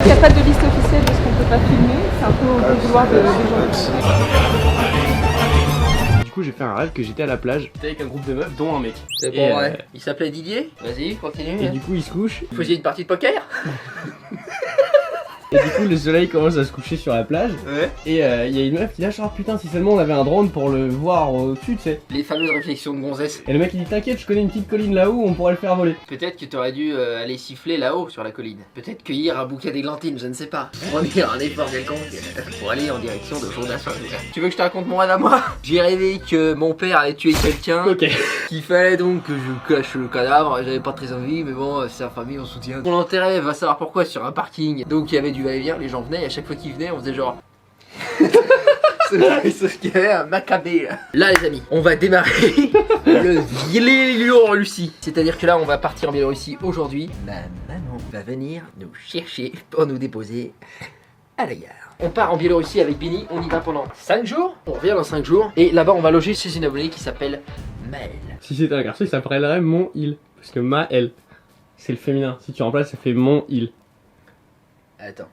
qu'il n'y a pas de liste officielle de ce qu'on peut pas filmer, c'est un peu au bon vouloir des gens. Du coup j'ai fait un rêve que j'étais à la plage, j'étais avec un groupe de meufs dont un mec. C'est bon, ouais. Il s'appelait Didier. Vas-y, continue. Et du coup il se couche. Vous faisiez une partie de poker? Et du coup le soleil commence à se coucher sur la plage. Ouais. Et il y a une meuf qui lâche, oh putain si seulement on avait un drone pour le voir au-dessus tu sais. Les fameuses réflexions de gonzesse. Et le mec il dit t'inquiète je connais une petite colline là-haut, on pourrait le faire voler. Peut-être que t'aurais dû aller siffler là-haut sur la colline. Peut-être cueillir un bouquet d'églantines, je ne sais pas. Fournir un effort quelconque pour aller en direction de Fondation. Tu veux que je te raconte mon rêve à moi? J'ai rêvé que mon père avait tué quelqu'un. Ok. Qu'il fallait donc que je cache le cadavre. J'avais pas très envie, mais bon, c'est sa famille, on soutient. On l'enterrait, va savoir pourquoi, sur un parking. Donc il y avait du va-et-vient, les gens venaient, et à chaque fois qu'ils venaient, on faisait genre. Sauf qu'il y avait un macabé là. Là les amis, on va démarrer le Biélorussie. C'est-à-dire que là on va partir en Biélorussie aujourd'hui. Ma maman va venir nous chercher pour nous déposer à la gare. On part en Biélorussie avec Bini, on y va pendant 5 jours. On revient dans 5 jours. Et là-bas on va loger chez une abonnée qui s'appelle Maël. Si c'était un garçon il s'appellerait Mon Il. Parce que Maël, c'est le féminin. Si tu remplaces ça fait Mon Il. Attends.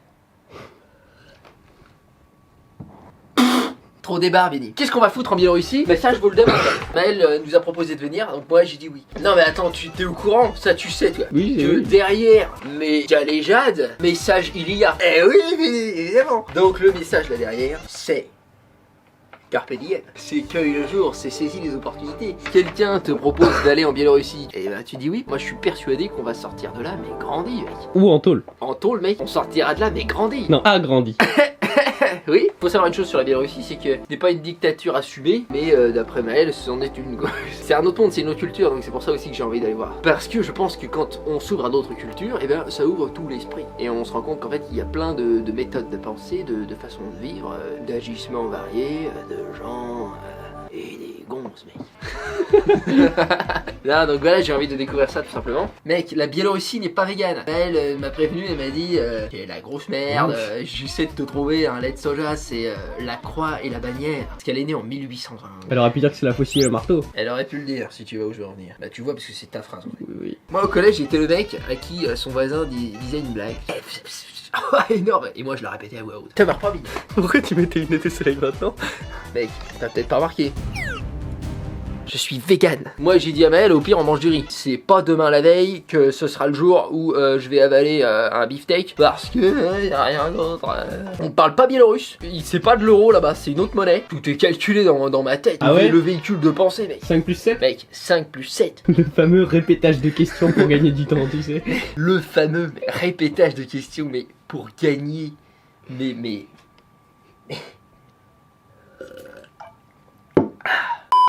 Trop débat, Benny. Qu'est-ce qu'on va foutre en Biélorussie? Bah ça je vous le demande. Maël nous a proposé de venir, donc moi j'ai dit oui. Non mais attends, tu t'es au courant? Ça tu sais toi. Oui, j'ai Que vu. derrière mes galéjades, message il y a. Eh oui, évidemment. Donc le message là derrière, c'est Carpe diem. C'est cueille le jour, c'est saisis les opportunités. Quelqu'un te propose d'aller en Biélorussie, et bah tu dis oui. Moi je suis persuadé qu'on va sortir de là mais grandi mec. Ou en tôle. En tôle mec, on sortira de là mais grandi. Non, agrandi. Oui, faut savoir une chose sur la Biélorussie, c'est que n'est pas une dictature assumée, mais d'après Maël, c'en est une. C'est un autre monde, c'est une autre culture, donc c'est pour ça aussi que j'ai envie d'aller voir. Parce que je pense que quand on s'ouvre à d'autres cultures, et ben ça ouvre tout l'esprit. Et on se rend compte qu'en fait il y a plein de méthodes de pensée, de façons de vivre, d'agissements variés, de gens et des gonzes, mec. Là, donc voilà, j'ai envie de découvrir ça tout simplement. Mec, la Biélorussie n'est pas végane. Elle m'a prévenu, elle m'a dit qu'elle est la grosse merde, j'essaie de te trouver un lait de soja, c'est la croix et la bannière. Parce qu'elle est née en 1820. Elle aurait pu dire que c'est la faucille et le marteau. Elle aurait pu le dire si tu vois où je veux en venir. Bah tu vois parce que c'est ta phrase en fait. Oui, oui. Moi au collège j'étais le mec à qui son voisin disait une blague. Énorme. Et moi je la répétais à voix haute. T'as pas mis. Pourquoi tu mets tes lunettes de soleil maintenant? Mec, t'as peut-être pas remarqué. Je suis vegan. Moi j'ai dit à Maël, au pire on mange du riz. C'est pas demain la veille que ce sera le jour où je vais avaler un beefsteak. Parce que y a rien d'autre. On parle pas biélorusse. C'est pas de l'euro là-bas, c'est une autre monnaie. Tout est calculé dans ma tête. Ah ouais? Le véhicule de pensée mec. 5 plus 7. Mec, 5 plus 7. Le fameux répétage de questions pour gagner du temps, tu sais. Le fameux répétage de questions, mais pour gagner. Mais...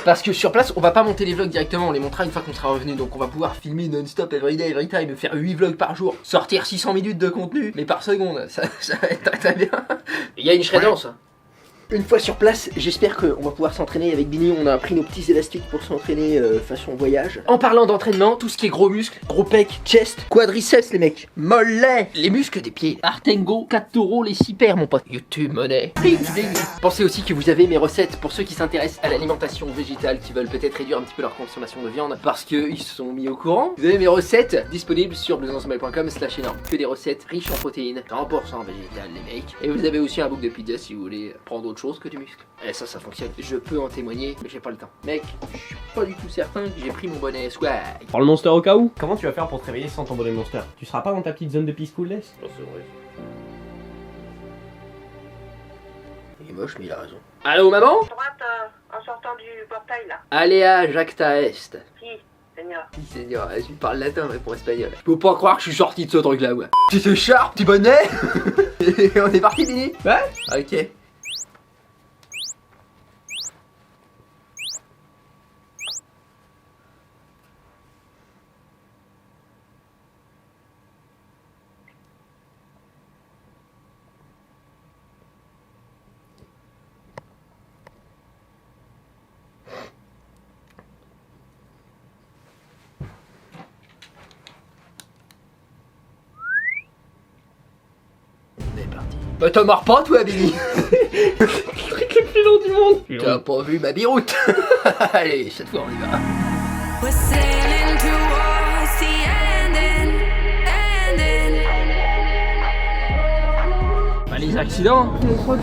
Parce que sur place, on va pas monter les vlogs directement, on les montrera une fois qu'on sera revenu. Donc on va pouvoir filmer non-stop, everyday, every time, faire 8 vlogs par jour, sortir 600 minutes de contenu, mais par seconde, ça va être très bien. Il y a une shreddance. Une fois sur place, j'espère qu'on va pouvoir s'entraîner avec Bini. On a pris nos petits élastiques pour s'entraîner façon voyage. En parlant d'entraînement, tout ce qui est gros muscles, gros pecs, chest, quadriceps les mecs, mollets, les muscles des pieds, Artengo, 4 taureaux, les 6 paires mon pote, YouTube monnaie. Pensez aussi que vous avez mes recettes pour ceux qui s'intéressent à l'alimentation végétale, qui veulent peut-être réduire un petit peu leur consommation de viande parce qu'ils se sont mis au courant. Vous avez mes recettes disponibles sur blousonsommeil.com/énorme. Que des recettes riches en protéines, 100% végétales les mecs. Et vous avez aussi un book de pizza si vous voulez prendre d'autres chose que du muscle. Et ça fonctionne. Je peux en témoigner, mais j'ai pas le temps. Mec, je suis pas du tout certain que j'ai pris mon bonnet swag. Prends le monster au cas où. Comment tu vas faire pour te réveiller sans ton bonnet monster? Tu seras pas dans ta petite zone de peacefulness? Oh, c'est vrai. Il est moche, mais il a raison. Allô, maman? Droite en sortant du portail là. Aléa Jacta Est. Qui, Seigneur? Si, Seigneur, tu parles latin, mais pour espagnol. Je peux pas croire que je suis sorti de ce truc là, ouais. Tu te charpes, petit bonnet? Et on est parti, Billy? Ouais. Ok. Bah t'en marres pas toi Billy? Le truc le plus long du monde. T'as pas vu ma biroute? Allez, cette fois on y va. We're sailing towards the ending. Bah, les accidents,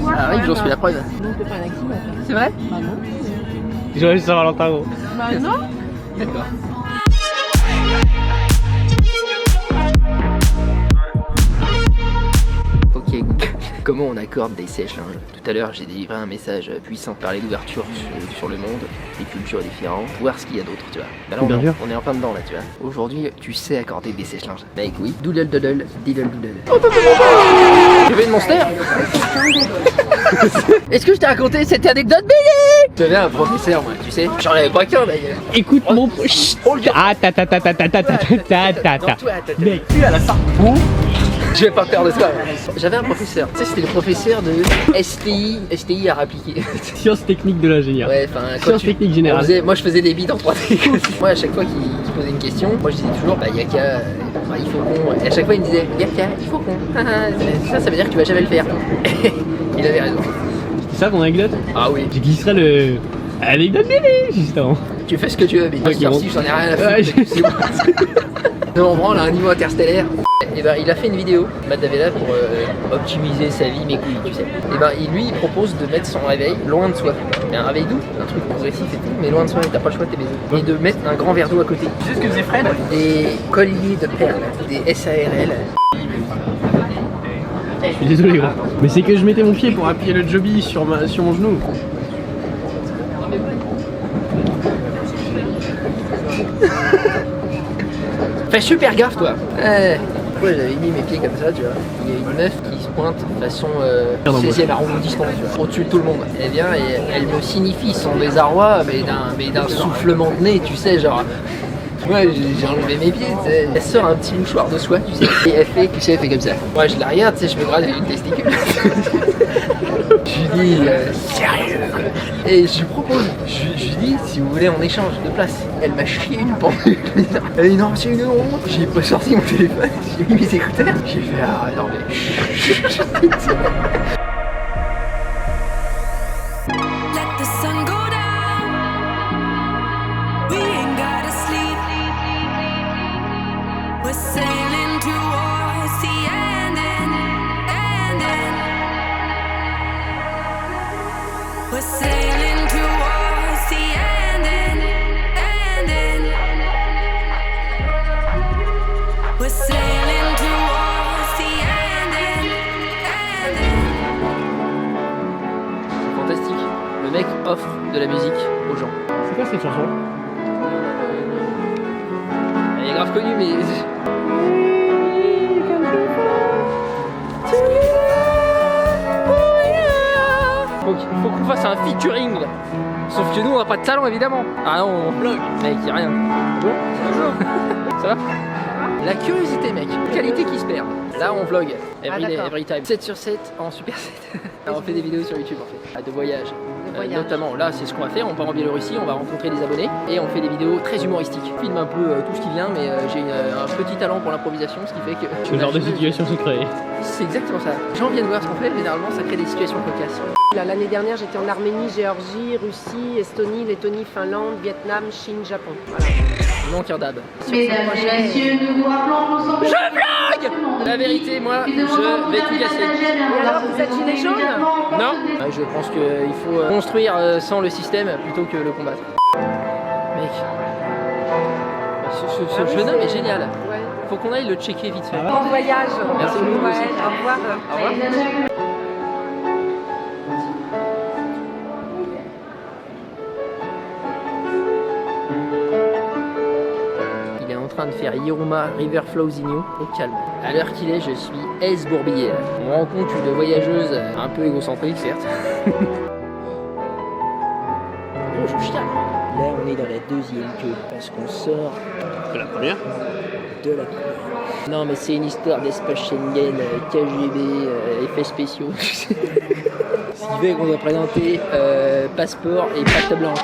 ça arrive, j'en suis la preuve. Non, c'est pas un accident. C'est vrai? Bah non. Joyeux Saint-Valentin, gros. Bah non. D'accord. Ok, comment on accorde des sèches-linges? Tout à l'heure, j'ai délivré un message puissant, parler d'ouverture sur le monde, des cultures différentes, voir ce qu'il y a d'autre, tu vois. Bah là, Bien sûr. on est en plein dedans, là, tu vois. Aujourd'hui, tu sais accorder des sèches-linges. Bah oui, doodle doodle, diddle doodle. Tu veux une monster? Est-ce que je t'ai raconté cette anecdote, bébé? J'avais un professeur, moi, tu sais. J'en avais pas qu'un, d'ailleurs. Écoute mon... Chut. Ah, ta. Non, toi, Mec, tu à la fin. J'ai pas peur de toi. J'avais un professeur. Tu sais, c'était le professeur de STI à appliquer. sciences techniques de l'ingénieur. Ouais, enfin, Sciences techniques générales. moi, je faisais des bides en 3D. Moi, à chaque fois qu'il posait une question, moi, je disais toujours, bah, Yaka, il faut qu'on. Et à chaque fois, il me disait, Yaka, il faut qu'on. Ça veut dire que tu vas jamais le faire. Il avait raison. C'est ça ton anecdote? Ah oui. Tu glisserais le... Anecdote bébé, justement. Tu fais ce que tu veux, mais Ok, bon. si j'en ai rien à foutre. Ouais, C'est bon. Non, on branle à un niveau interstellaire. Et ben, il a fait une vidéo, Matt Davella, pour optimiser sa vie, mes couilles, tu sais. Et ben, il propose de mettre son réveil loin de soi. Mais un réveil doux, un truc progressif et tout, mais loin de soi, et t'as pas le choix de tes baisers. Et de mettre un grand verre d'eau à côté. Tu sais ce que faisait Fred? Des colliers de perles, des SARL. Je suis désolé, gros. Mais c'est que je mettais mon pied pour appuyer le joby sur mon genou. Fais super gaffe, toi. Ouais, j'avais mis mes pieds comme ça, tu vois. Il y a une meuf qui se pointe façon 16e arrondissement, tu vois, au-dessus de tout le monde. Elle vient et elle me signifie son désarroi, mais d'un soufflement de nez, tu sais, genre. Ouais, j'ai enlevé mes pieds, tu sais. Elle sort un petit mouchoir de soie, tu sais, et elle fait, tu sais, elle fait comme ça. Moi, je la regarde, tu sais, je me gratte une testicule. Je lui dis, sérieux quoi. Et je lui propose, je lui dis, si vous voulez, on échange de place. Elle m'a chié une pendule. Elle dit, non, c'est une honte. J'ai pas sorti mon téléphone, j'ai mis mes écouteurs. J'ai fait, ah non mais. Let the sun go down. We ain't gotta sleep. We're sailing towards the ending. We're sailing towards the ending. We're sailing towards the ending. Fantastique. Le mec offre de la musique aux gens. C'est quoi cette chanson? Elle est grave connue, mais. Faut qu'on fasse un featuring là. Sauf que nous on a pas de talent évidemment. Ah non, on vlog. Mec, y'a rien. Bon, ça va? La curiosité, mec. Qualité qui se perd. Là on vlog. Everyday, every time. 7 sur 7 en super 7. On fait des vidéos sur YouTube en fait. De voyage. Notamment là c'est ce qu'on va faire. On part en Biélorussie, on va rencontrer des abonnés et on fait des vidéos très humoristiques. Je filme un peu tout ce qui vient, mais j'ai un petit talent pour l'improvisation, ce qui fait que. Ce genre de situation se crée. C'est exactement ça. Les gens viennent voir ce qu'on fait, généralement ça crée des situations cocasses. L'année dernière, j'étais en Arménie, Géorgie, Russie, Estonie, Lettonie, Finlande, Vietnam, Chine, Japon. Voilà. Il manque un dab. Mesdames et messieurs, nous vous rappelons que nous sommes... Je blague! La vérité, moi, je vais tout casser. Et alors, vous êtes gilet jaune? Non? Je pense qu'il faut construire sans le système plutôt que le combattre. Mec, ce jeune homme est génial. Ouais. Faut qu'on aille le checker vite fait. Bon voyage. Merci beaucoup. Ouais, au revoir. Au revoir. Il est en train de faire Hiruma River Flows Inyo au calme. À l'heure qu'il est, je suis esbourbillé. On rencontre une voyageuse un peu égocentrique, certes. Oh, je chiale. Là, on est dans la deuxième queue parce qu'on sort C'est la première? de la première. Non, mais c'est une histoire d'espace Schengen, KGB, effets spéciaux. Ce qui fait qu'on doit présenter passeport et pacte blanche.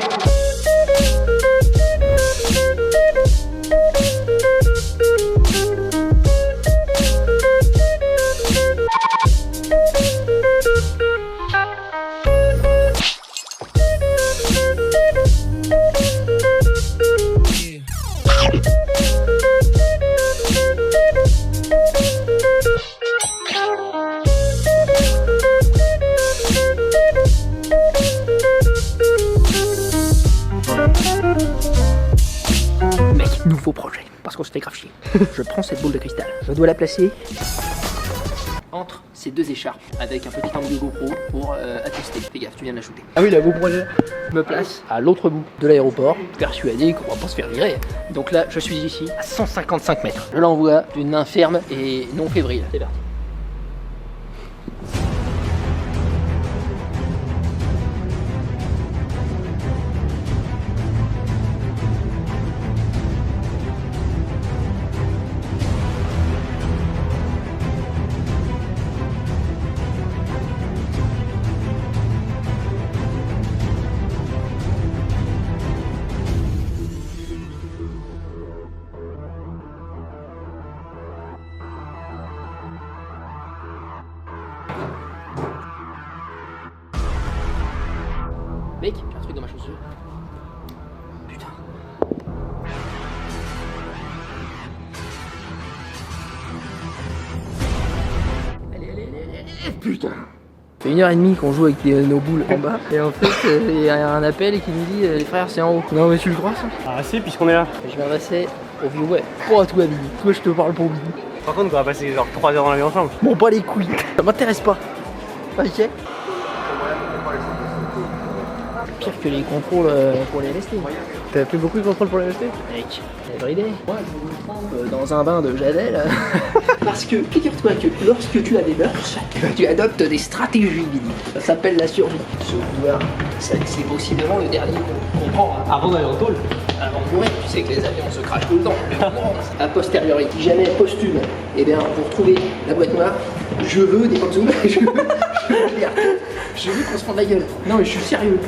nouveau projet, parce qu'on se fait grave chier. Je prends cette boule de cristal, je dois la placer entre ces deux écharpes avec un petit angle de GoPro pour attester. Fais gaffe, tu viens de la shooter. Ah oui, la GoPro, je me place à l'autre bout de l'aéroport, persuadé qu'on va pas se faire virer. Donc là, je suis ici à 155 mètres. Je l'envoie d'une main ferme et non fébrile. C'est parti. Mec, j'ai un truc dans ma chaussure. Putain. Allez. Putain. Ça fait 1h30 qu'on joue avec nos boules en bas. Et en fait, il y a un appel qui nous dit les frères, c'est en haut. Non, mais tu le crois ça? Ah si, puisqu'on est là. Je m'adressais au viewer. Pour à toi, Billy. Toi, je te parle pour Billy. Par contre, on va passer genre 3 heures dans l'avion ensemble. Bon, pas les couilles. Ça m'intéresse pas. Ok. Pire que les contrôles pour les LSD. T'as fait beaucoup de contrôles pour les LSD? Mec, everyday. Moi, je me trempe dans un bain de Javel. Parce que, figure-toi que lorsque tu as des mœurs, tu adoptes des stratégies, Billy. Ça s'appelle la survie. C'est possiblement le dernier qu'on prend avant d'aller en tôle. Avant de mourir, tu sais que les avions se crachent tout le temps. A posteriori, si jamais posthume, eh bien, pour retrouver la boîte noire, je veux des potes zooms. Je veux qu'on se prenne la gueule. Non, mais je suis sérieux.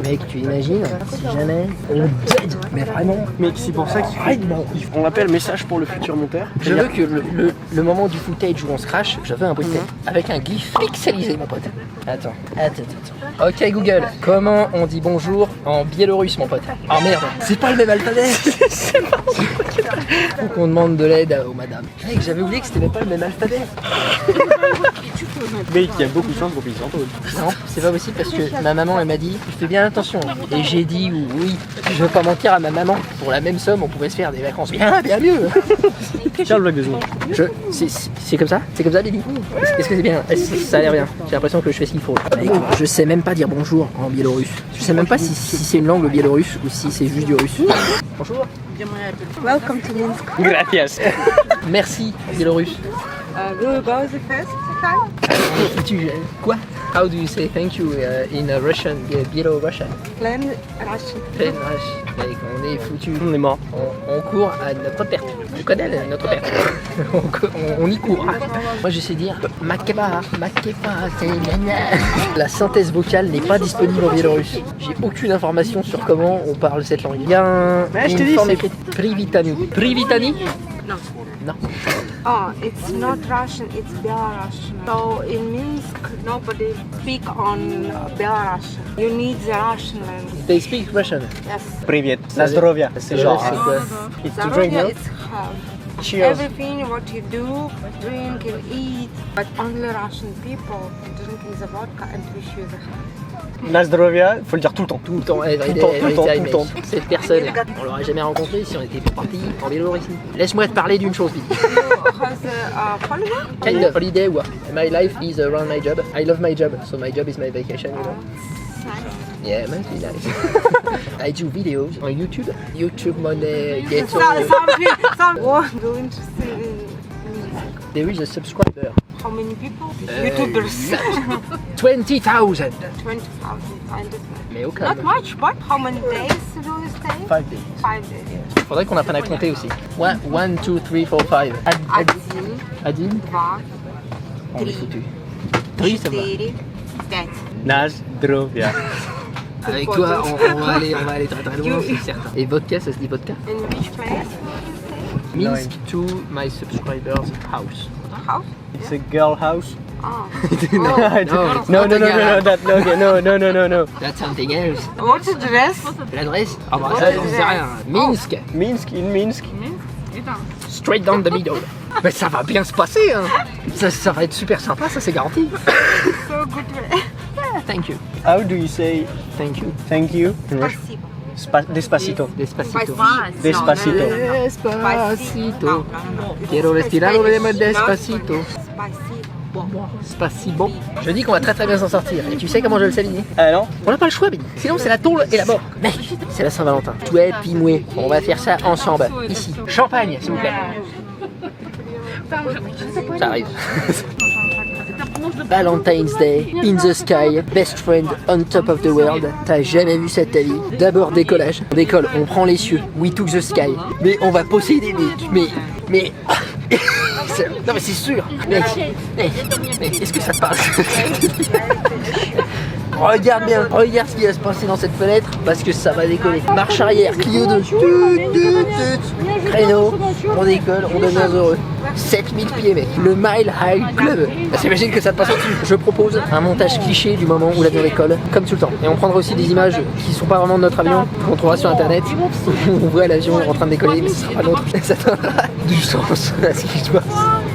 Mec, tu imagines si jamais on dead, mais vraiment. Mec, c'est pour ça qu'on l'appelle message pour le futur monteur. Je veux que le moment du footage où on se crache, je veux un bruit de tête avec un gif pixelisé, mon pote. Attends. Ok Google, comment on dit bonjour en biélorusse, mon pote? Oh merde, c'est pas le même alphabet. Faut qu'on demande de l'aide aux madames. Mec, j'avais oublié que c'était même pas le même alphabet. Mec, il y a beaucoup de chances qu'on puisse s'entendre. Non, c'est pas possible parce que ma maman elle m'a dit fais bien attention. Et j'ai dit oui, je veux pas mentir à ma maman. Pour la même somme, on pourrait se faire des vacances bien mieux. Tiens le blague de zoom. C'est comme ça? C'est comme ça, Lily? Est-ce que c'est bien? Ça a l'air bien. J'ai l'impression que je fais ce qu'il faut. Mec, je sais même pas dire bonjour en biélorusse. Je sais même pas si c'est une langue le biélorusse ou si c'est juste du russe. Bonjour. Welcome to Minsk. Gracias. Merci, biélorusse. Will you go the first time? Quoi? How do you say thank you in Russian, Biélorussian? Plain Russian. Plain Russian. Mec, on est foutu. On est mort. On court à notre perte. Tu connais notre perte. on y court. Moi je sais dire Makeba, c'est gna. La synthèse vocale n'est pas disponible en biélorusse. J'ai aucune information sur comment on parle cette langue. Il y a une forme écrite. Privitani. Privitani? No. Oh, it's not Russian, it's Belarusian. So in Minsk, nobody speak on Belarusian. You need the Russian language. They speak Russian. Yes. Привет. На здоровье. C'est genre. It's to drink, no? It's health. Cheers. Everything what you do, drink and eat, but only Russian people drinking the vodka and wish you the health. Na zdrowie, faut le dire tout le temps. Tout le temps, everyday, every time. Cette personne, on l'aurait jamais rencontrée si on était parti en Biélorussie. Laisse-moi te parler d'une chose, Billy. You has a holiday? Kind of holiday, what? My life is around my job. I love my job, so my job is my vacation, you know. Yeah, must be nice. I do videos on YouTube. YouTube money ghetto. Some do interesting in music. There is a subscriber. How many people? YouTubers. 20,000. 20,000. I understand. Mais au Not calme. much, but how many days do you stay? 5 days. 5 days. Faudrait qu'on apprenne à compter aussi. 1, 2, 3, 4, 5. Один, Adine, два, on est foutu. 3, ça va. 4, 5. Na zdrowie. Avec toi, on va aller très très loin, c'est certain. Et vodka, ça se dit vodka? In which place? Minsk to my subscriber's house. House? It's a girl house. Oh. No. That's something else. What's the dress? L'adresse? Ah bah ça, j'en sais rien. Minsk, Minsk, in Minsk. straight down the middle. Mais ça va bien se passer, hein. Ça va être super sympa, ça c'est garanti. So good way. Thank you. How do you say Thank you. thank you? Despacito. Despacito. Despacito. Despacito. Despacito. Quiero respirar despacito. Spacito. Je dis qu'on va très très bien s'en sortir. Et tu sais comment je le sais, Bini? Ah non? On n'a pas le choix, Bini. Sinon, c'est la tôle et la mort. Mec, c'est la Saint-Valentin. Toi, puis moi. On va faire ça ensemble. Ici. Champagne, s'il vous plaît. Ça arrive. Valentine's Day, in the sky, best friend on top of the world. T'as jamais vu ça de ta vie. D'abord décollage. On décolle, on prend les cieux. We took the sky. Mais on va posséder mais... Non mais c'est sûr. Mais est-ce que ça te parle? Regarde bien, regarde ce qui va se passer dans cette fenêtre parce que ça va décoller. Marche arrière, Clio 2. Créneau, on décolle, on devient heureux. 7000 pieds mec, le Mile High Club. S'imagine que ça te passe au-dessus. Je propose un montage cliché du moment où l'avion décolle, comme tout le temps. Et on prendra aussi des images qui sont pas vraiment de notre avion, qu'on trouvera sur internet. On voit l'avion en train de décoller, mais ce sera pas nôtre. Ça donnera du sens à ce qui se passe.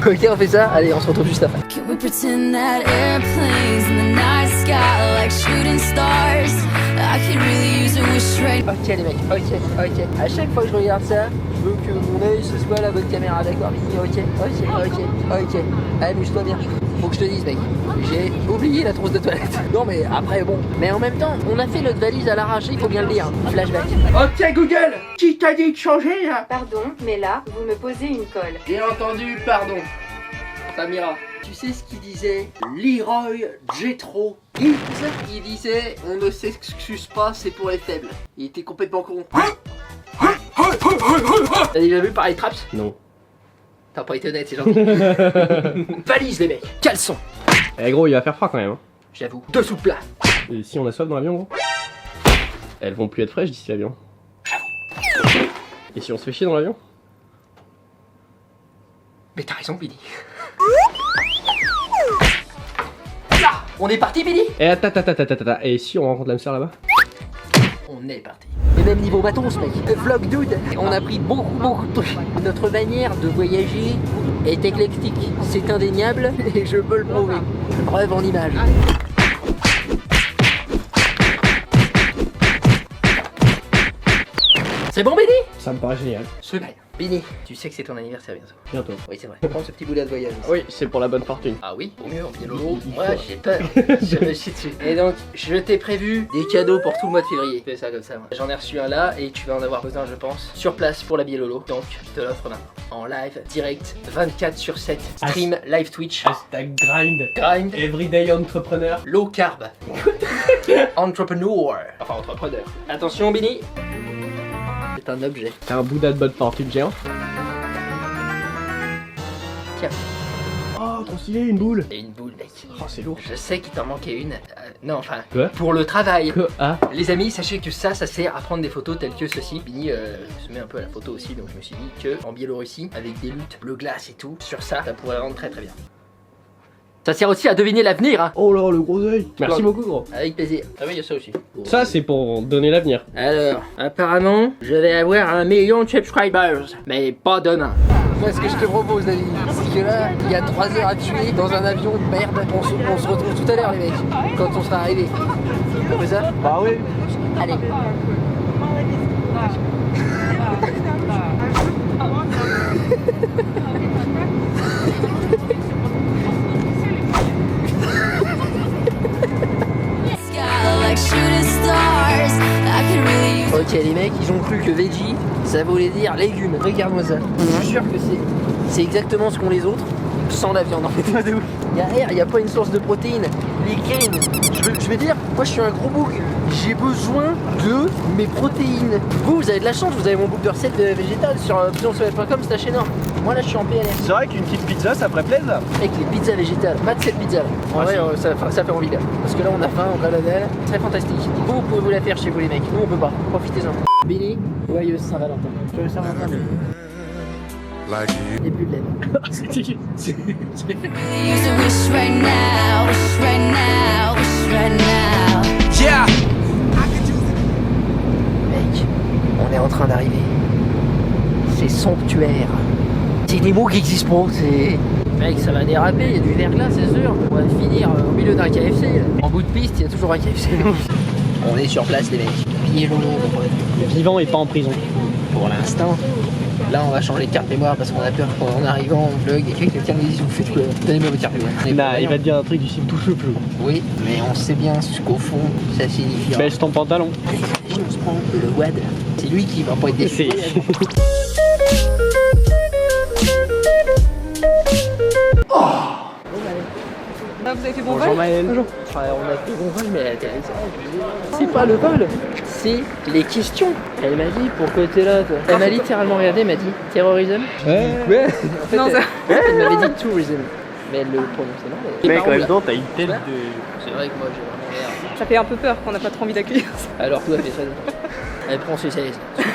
Ok, on fait ça, allez, on se retrouve juste après. Can we pretend that airplanes in the night sky like shooting stars? I could really use a wish right now. Ok les mecs, ok. À chaque fois que je regarde ça, je veux que mon œil se soit la bonne caméra, d'accord Vicky? Ok. Amuse-toi bien. Faut que je te dise mec, j'ai oublié la trousse de toilette. Non mais après bon, mais en même temps, on a fait notre valise à l'arraché, il faut bien le dire. Flashback. Ok Google, qui t'a dit de changer là? Pardon, mais là, vous me posez une colle. J'ai entendu, pardon. Samira, tu sais ce qu'il disait Leroy Jetro Gibbs? Il disait on ne s'excuse pas, c'est pour les faibles. Il était complètement con. T'as déjà vu pareil Traps? Non. T'as pas été honnête, c'est gentil. Valise les mecs, caleçon. Eh gros, il va faire froid quand même. Hein. J'avoue, dessous plat. Et si on a soif dans l'avion, gros? Elles vont plus être fraîches d'ici l'avion. Et si on se fait chier dans l'avion? Mais t'as raison Billy. Là, on est parti Billy. Eh attends. Et si on rencontre l'âme sœur là-bas? On est parti. Et même niveau matos mec, vlog dude, on a pris beaucoup de trucs. Notre manière de voyager est éclectique, c'est indéniable et je peux le prouver. Preuve en image. C'est bon Billy? Ça me paraît génial. Super. Billy, tu sais que c'est ton anniversaire bientôt. Bientôt. Oui c'est vrai. Prends ce petit boulet de voyage. Oui, c'est pour la bonne fortune. Ah oui, au mieux en biélo. Moi j'ai peur, je me chie dessus. Et donc, je t'ai prévu des cadeaux pour tout le mois de février. Fais ça comme ça, moi. J'en ai reçu un là et tu vas en avoir besoin, je pense, sur place pour la biélolo. Donc, je te l'offre maintenant. En live, direct, 24/7, stream, live Twitch. Hashtag grind. Grind. Everyday entrepreneur. Low carb. Entrepreneur. Enfin, entrepreneur. Attention, Billy. C'est un objet. T'as un Bouddha de bonne fortune géant. Tiens. Oh, trop stylé, une boule. Et une boule, mec. Oh, c'est lourd. Je sais qu'il t'en manquait une. Non, enfin, Quoi? pour le travail. Que ah. Les amis, sachez que ça sert à prendre des photos telles que ceci. Bini se met un peu à la photo aussi, donc je me suis dit que en Biélorussie, avec des luttes bleu glace et tout, sur ça pourrait rendre très bien. Ça sert aussi à deviner l'avenir, hein. Oh là, le gros œil. Merci beaucoup, gros. Avec plaisir. Ah oui, il y a ça aussi. Ça, c'est pour donner l'avenir. Alors, apparemment, je vais avoir 1 million de subscribers, mais pas demain. Moi, ce que je te propose, David, c'est que là, il y a 3 heures à tuer dans un avion de merde. On se retrouve tout à l'heure, les mecs, quand on sera arrivé. On fait ça? Bah oui. Allez. like shooting stars. I could really use Ok, les mecs, ils ont cru que veggie, ça voulait dire légumes. Regarde-moi ça. Je suis sûr que c'est exactement ce qu'ont les autres, sans la viande. En fait, pas de ouf. Il y a air, il n'y a pas une source de protéines. Les graines, je veux dire, moi je suis un gros bouc. J'ai besoin de mes protéines. Vous avez de la chance, vous avez mon book de recettes végétales sur optionsoleil.com, c'est la chaîne or. Moi là je suis en PLS. C'est vrai qu'une petite pizza ça ferait plaisir. Avec les pizzas végétales, mat cette pizza. En vrai, ça fait envie là. Parce que là on a faim, on a la dalle. Très fantastique. Vous pouvez vous la faire chez vous les mecs. Nous on peut pas. Profitez-en. Billy, joyeuse Saint-Valentin. Joyeuse Saint-Valentin. Et plus de laine. use a wish right now, wish right now, wish right now. Yeah. Mec, on est en train d'arriver. C'est somptuaire. C'est des mots qui existent pas, c'est... Mec, ça va déraper, il y a du verglas, c'est sûr. On va finir au milieu d'un KFC. Là. En bout de piste, il y a toujours un KFC. On est sur place, les mecs. Pieds lourds, Vivant et pas en prison. pour l'instant. Là, on va changer de carte mémoire parce qu'on a peur qu'en arrivant au vlog, il y a quelqu'un nous dise vous faites quoi? Donnez-moi votre carte mémoire. Nah, il va te dire un truc du style touche le plus. Oui, mais on sait bien ce qu'au fond, ça signifie. Baisse ton pantalon. On se prend le WAD. C'est lui qui va pas être déçu. Ah, vous avez fait bon Bonjour vol? Maëlle. Bonjour. On a fait bon vol, mais c'est pas le vol, c'est les questions. Elle m'a dit pourquoi t'es là toi. Elle m'a littéralement regardé, elle m'a dit terrorism. Ouais. En fait, Non, ça- elle m'avait dit tourism, mais elle le prononçait mal. Mec, en même temps, t'as une tête de. C'est vrai que moi j'ai vraiment l'air. Ça fait un peu peur qu'on n'a pas trop envie d'accueillir ça. Alors toi, fais ça. Elle prend ses sous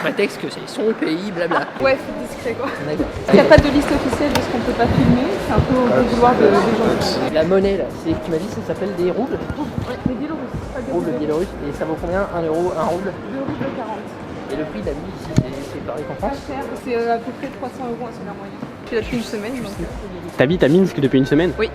prétexte que c'est son pays, blabla. Ouais, faut être discret quoi. D'accord. Il n'y a pas de liste officielle de ce qu'on peut pas filmer, c'est un peu au vouloir des gens. La monnaie là, c'est tu m'as dit ça s'appelle des roubles. Ouais, mais Biélorusses, pas de Roubles biélorusses. Et ça vaut combien? 1 euro, 1 rouble? 2,40 €. Et le prix de la vie ici, c'est pareil qu'en Pas France. cher, c'est à peu près 300 € un salaire moyen. Je suis là depuis une semaine donc. T'habites à Minsk depuis une semaine? Oui.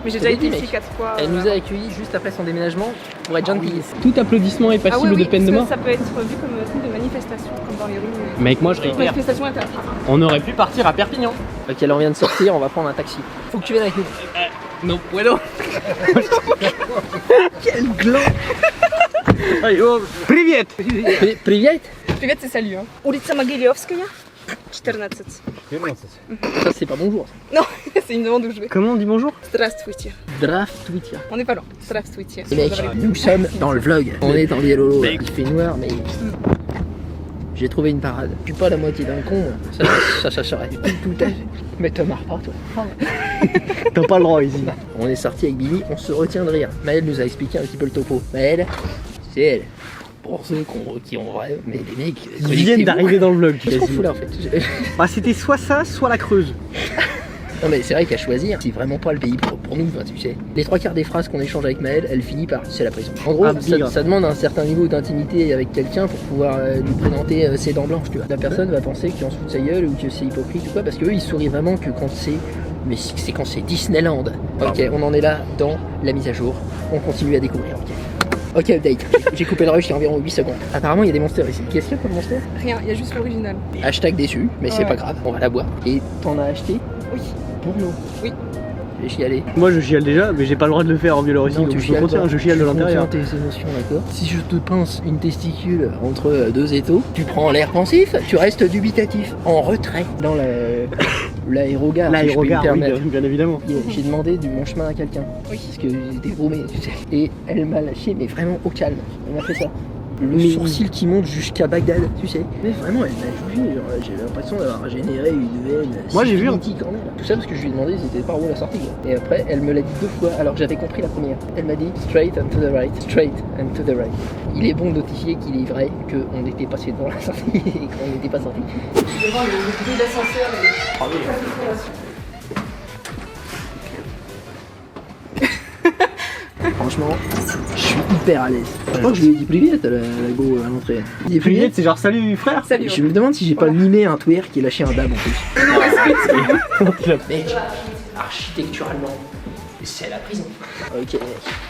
Mais j'ai déjà Je te été l'ai dit, ici mec. 4 fois. Elle nous a accueillis juste après son déménagement pour être gentille. Tout applaudissement est passible Ah oui, oui, de peine de parce mort. que ça peut être vu comme un truc de manifestation, comme dans les rues. Mec, moi je réitère. Manifestation interdite. On aurait pu partir à Perpignan. Ok, là on vient de sortir, on va prendre un taxi. Faut que tu viennes avec nous. Non, bueno. Quel gland. Allez, oh, привет. Privet. Привет, c'est salut. Hein. Улица Могилевская, 14. Ça c'est pas bonjour. Non, c'est une demande où je vais. Comment on dit bonjour? Здравствуйте. Draft Twitter. On n'est pas loin. Здравствуйте. Les mecs, nous sommes dans le vlog. On est en Biélolo. Il fait noir, mais j'ai trouvé une parade. Je suis pas la moitié d'un con. Ça serait tout à fait. Mais te marre pas, toi. T'as pas le droit ici. On est sorti avec Billy, on se retient de rire. Maëlle nous a expliqué un petit peu le topo. Maëlle, c'est elle. Pour ceux qui ont rêve, mais les mecs. Ils viennent d'arriver dans le vlog. Qu'est-ce qu'on fout là en fait? Bah, c'était soit ça, soit la Creuse. Non mais c'est vrai qu'à choisir, c'est vraiment pas le pays pour nous, enfin, tu sais. Les 3/4 des phrases qu'on échange avec Maëlle, elle finit par c'est la prison. En gros, Ah, ça demande un certain niveau d'intimité avec quelqu'un pour pouvoir lui présenter ses dents blanches, tu vois. La personne va penser qu'il en se fout de sa gueule ou que c'est hypocrite ou quoi, parce qu'eux ils sourient vraiment que quand c'est... Mais c'est quand c'est Disneyland. Ok, on en est là dans la mise à jour. On continue à découvrir, ok. Ok, update. J'ai coupé le rush il y a environ 8 secondes. Apparemment, il y a des monsters ici. Qu'est-ce qu'il y a comme monster? Rien, il y a juste l'original. Hashtag déçu, mais c'est Ouais. pas grave, on va la boire. Et t'en as acheté Oui. pour nous? Oui. J'ai chialé. Moi je chiale déjà, mais j'ai pas le droit de le faire en Biélorussie. Non, Donc tu je chiales contiens, pas. je chiale de Tu l'intérieur. contiens tes émotions, d'accord. Si je te pince une testicule entre deux étaux, tu prends l'air pensif, tu restes dubitatif, en retrait. Dans l'aérogare, si je puis me L'aérogare, oui, permettre. bien évidemment. J'ai demandé mon chemin à quelqu'un, Oui. parce que j'étais paumé, tu sais. Et elle m'a lâché, mais vraiment au calme. Elle m'a fait ça. Le Mais- sourcil qui monte jusqu'à Bagdad, tu sais. Mais vraiment, elle m'a jugé. Genre, j'ai l'impression d'avoir généré une veine. Moi, j'ai vu un- syphilitique en elle. Tout ça parce que je lui ai demandé si c'était par où la sortie. Quoi. Et après, elle me l'a dit 2 fois, alors que j'avais compris la première. Elle m'a dit straight and to the right, straight and to the right. Il est bon de notifier qu'il est vrai qu'on était passé devant la sortie et qu'on n'était pas sorti. Devant le bruit d'ascenseur. Franchement, je suis hyper à l'aise. Je crois que je lui ai dit privet à la go à l'entrée. Il dit Privet, c'est genre salut frère. Salut. Je me demande si j'ai pas mimé un twerk et lâché un dab en plus. Mais architecturalement, c'est la prison. Ok, mec,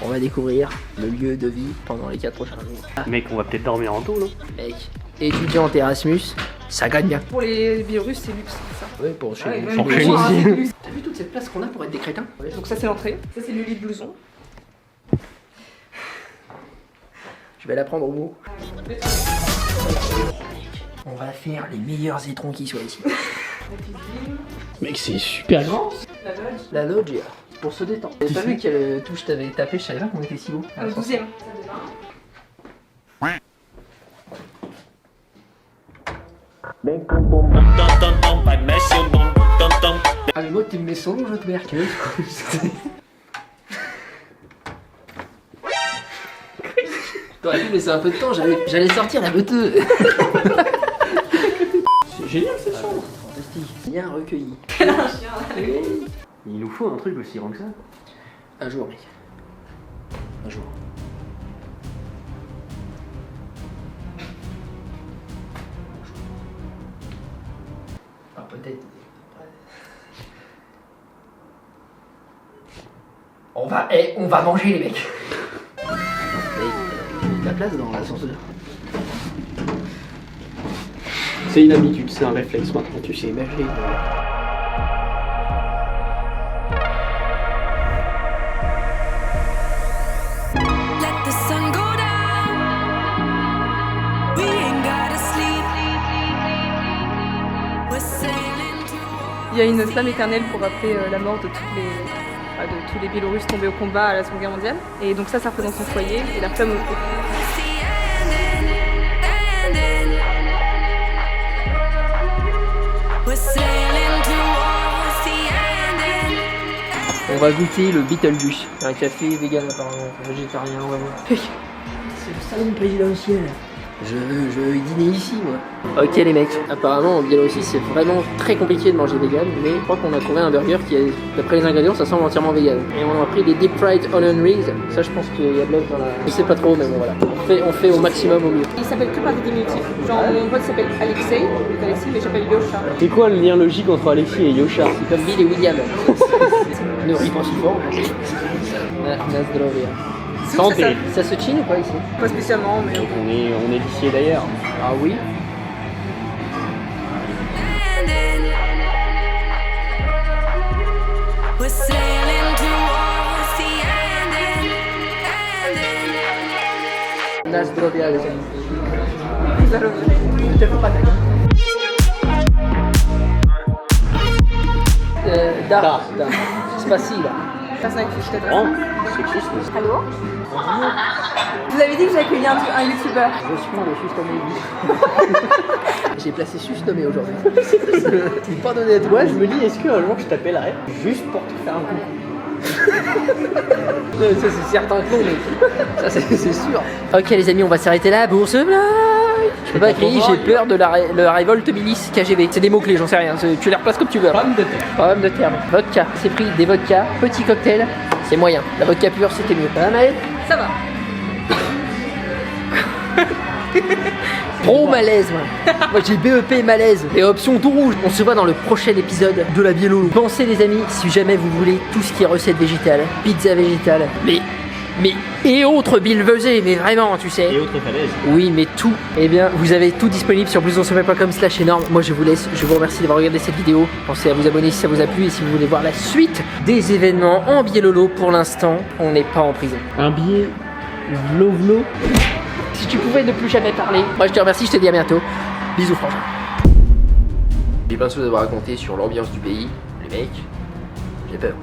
on va découvrir le lieu de vie pendant les 4 prochains jours. Mec, on va peut-être dormir en taux, non? Mec, étudiant en Erasmus, ça gagne bien. Pour les Biélorusses, c'est luxe, c'est ça. Ouais, pour chez Ouais, nous. même Pour les chez gens, nous. hein, c'est luxe. T'as vu toute cette place qu'on a pour être des crétins? Donc ça c'est l'entrée, ça c'est le lit de blouson. Je vais la prendre au mot. On va faire les meilleurs étrons qui soient ici. Mec, c'est super grand. La lodge. La loggia, pour se détendre. T'avais pas vu quelle touche t'avais tapé? Je savais pas qu'on était si haut. Le 12e. Ah mais moi tu me mets solo, je te merque. T'aurais pu me laisser un peu de temps, j'allais sortir la beuteuse. C'est génial cette chambre. Fantastique, bien recueilli. Il nous faut un truc aussi grand que ça. Un jour mec. Un jour. Ah peut-être. On va manger les mecs. Il y a de la place dans l'ascenseur. C'est une habitude, c'est un réflexe maintenant, tu sais. Imagine. Let the sun go down. We ain't gotta sleep. We're sailing to Il y a une flamme éternelle pour rappeler la mort de tous les Biélorusses tombés au combat à la Seconde Guerre mondiale. Et donc ça représente son foyer et la flamme au fond. We're sailing towards the ending. On va goûter le Beetlejuice. Un café vegan apparemment, végétarien, on va voir. C'est le salon présidentiel. Je veux dîner ici moi. Ok les mecs, apparemment en Biélorussie c'est vraiment très compliqué de manger vegan, mais je crois qu'on a trouvé un burger qui est, d'après les ingrédients, ça semble entièrement vegan. Et on a pris des deep fried onion rings, ça je pense qu'il y a de l'œuf dans la... Je sais pas trop mais bon voilà. On fait au maximum au mieux. Il s'appelle que par des diminutifs. Genre mon pote s'appelle Alexei, mais j'appelle Yosha. C'est quoi le lien logique entre Alexis et Yosha? C'est comme Bill et William. Ne ris pas si fort. Nazdrovia. Santé. Ça se chine ou pas ici? Pas spécialement, mais On est d'ici et d'ailleurs. Ah oui. We're sailing towards the ending. Nazdrovia les amis. je te fais pas Da. Spasiba. Passe avec fiche tête. Oh, sexiste. Allô? Vous avez dit que j'accueillais un youtubeur. Je suis le susnommé. J'ai placé susnommé aujourd'hui. C'est pas donné à toi. Moi je me dis, est-ce qu'un jour je t'appellerai juste pour te faire un coup? Ça c'est certain que non, mec. Ça c'est sûr. Ok les amis, on va s'arrêter là pour ce vlog. Je peux pas crier, j'ai peur de la révolte milice KGB. C'est des mots-cles, j'en sais rien. Tu les replaces comme tu veux. Pomme de terre. Pomme de terre. Vodka. C'est pris des vodkas. Petit cocktail. C'est moyen. La vodka pure, c'était mieux. Ça va, Maëlle? Ça va. Trop malaise, moi. Moi j'ai BEP malaise. Et option tout rouge. On se voit dans le prochain épisode de la Biélo. Pensez les amis, si jamais vous voulez tout ce qui est recettes végétales, pizza végétale, mais et autres bilvesées, mais vraiment, tu sais. Et autres falaises. Oui, mais tout. Eh bien, vous avez tout disponible sur bloussonsommet.com/énorme. Moi, je vous laisse. Je vous remercie d'avoir regardé cette vidéo. Pensez à vous abonner si ça vous a plu et si vous voulez voir la suite des événements en Biélolo. Pour l'instant, on n'est pas en prison. Un billet vlo. Si tu pouvais ne plus jamais parler. Moi, je te remercie. Je te dis à bientôt. Bisous, frangin. J'ai plein de choses à vous raconter sur l'ambiance du pays. Les mecs, j'ai peur.